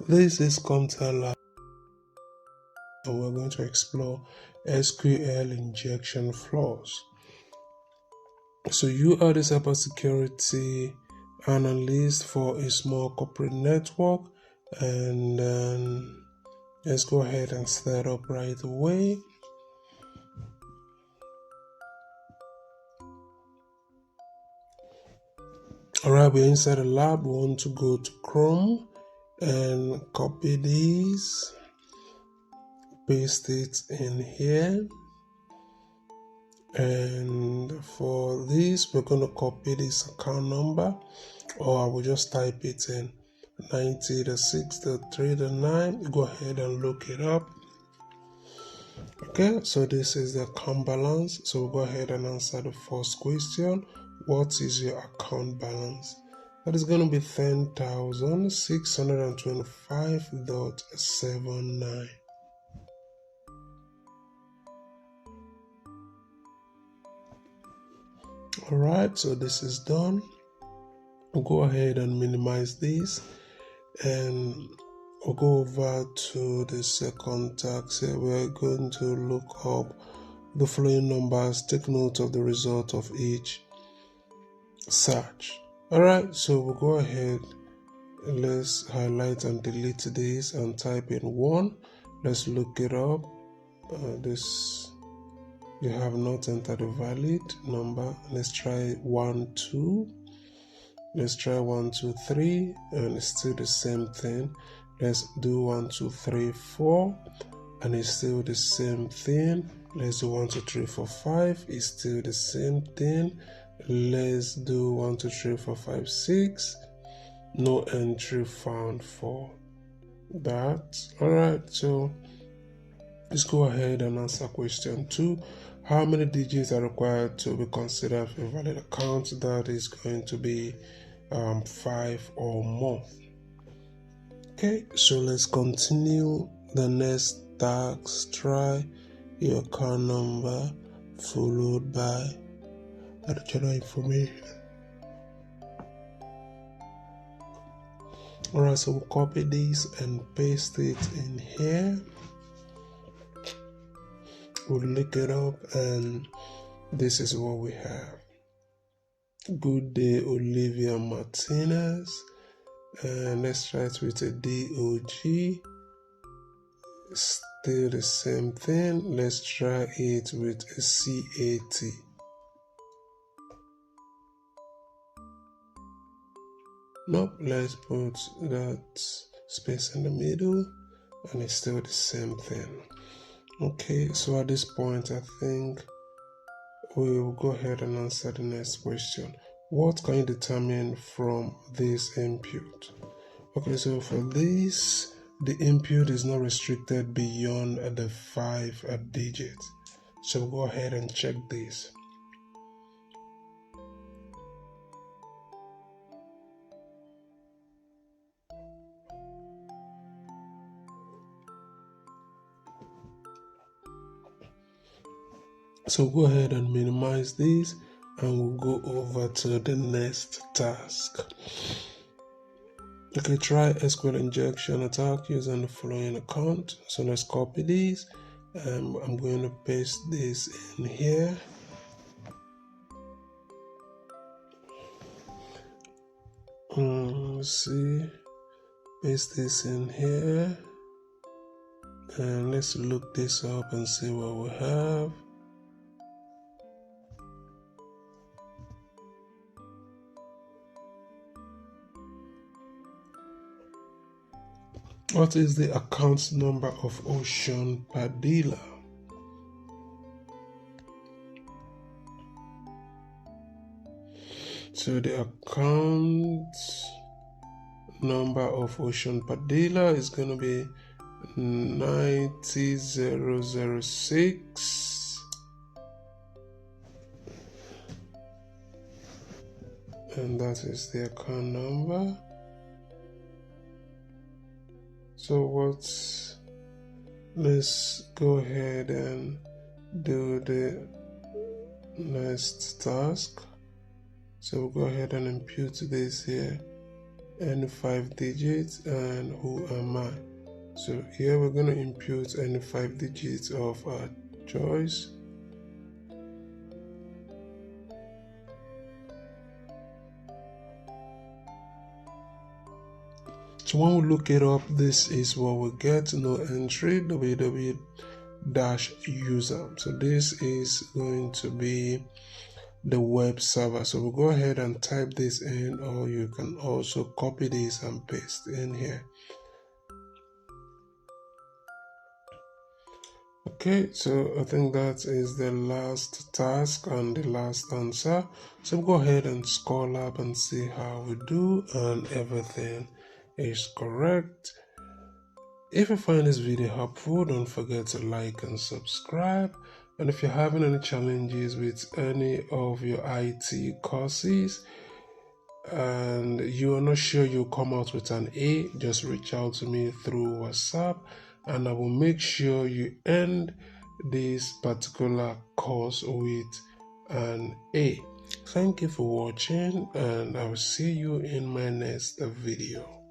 This is CompTIA Lab, and we're going to explore SQL injection flaws. So you are the cybersecurity analyst for a small corporate network, and let's go ahead and start up right away. Alright, we're inside the lab. We want to go to Chrome and copy these, paste it in here. And for this, we're going to copy this account number, or I will just type it in 90.6.3.9. Go ahead and look it up. Okay, so this is the account balance. So we'll go ahead and answer the first question. What is your account balance? That is going to be 10,625.79. Alright, so this is done. We'll go ahead and minimize this, and we'll go over to the second task here. We're going to look up the following numbers. Take note of the result of each search. Alright, so we'll go ahead, let's highlight and delete this and type in 1. Let's look it up. This, you have not entered a valid number. Let's try 1, 2. Let's try 1, 2, 3, and it's still the same thing. Let's do 1, 2, 3, 4, and it's still the same thing. Let's do 1, 2, 3, 4, 5. It's still the same thing. Let's do 1, 2, 3, 4, 5, 6. No entry found for that. Alright, so let's go ahead and answer question 2. How many digits are required to be considered a valid account? That is going to be 5 or more. Okay, so let's continue the next task. Try your account number followed by additional information. Alright, so we'll copy this and paste it in here. We'll look it up, and this is what we have. Good day, Olivia Martinez. And let's try it with a DOG. Still the same thing. Let's try it with a CAT. Nope, let's put that space in the middle, and it's still the same thing. Okay, so at this point, I think we will go ahead and answer the next question. What can you determine from this input? Okay, so for this, the input is not restricted beyond the 5 digits. So we'll go ahead and check this. So go ahead and minimize this, and we'll go over to the next task. Okay, try SQL injection attack using the following account. So let's copy these. I'm going to paste this in here. Let's see, paste this in here, and let's look this up and see what we have. What is the account number of Ocean Padilla? So the account number of Ocean Padilla is going to be 90,006, and that is the account number. So let's go ahead and do the next task. So we'll go ahead and impute this here. any 5 digits, and who am I? So here we're going to input any 5 digits of our choice. So when we look it up, this is what we get. No entry, www-user. So this is going to be the web server. So we'll go ahead and type this in, or you can also copy this and paste in here. Okay, so I think that is the last task and the last answer. So we'll go ahead and scroll up and see how we do, and everything is correct. If you find this video helpful, don't forget to like and subscribe. And if you're having any challenges with any of your IT courses and you are not sure you'll come out with an A, just reach out to me through WhatsApp and I will make sure you end this particular course with an A. Thank you for watching, and I will see you in my next video.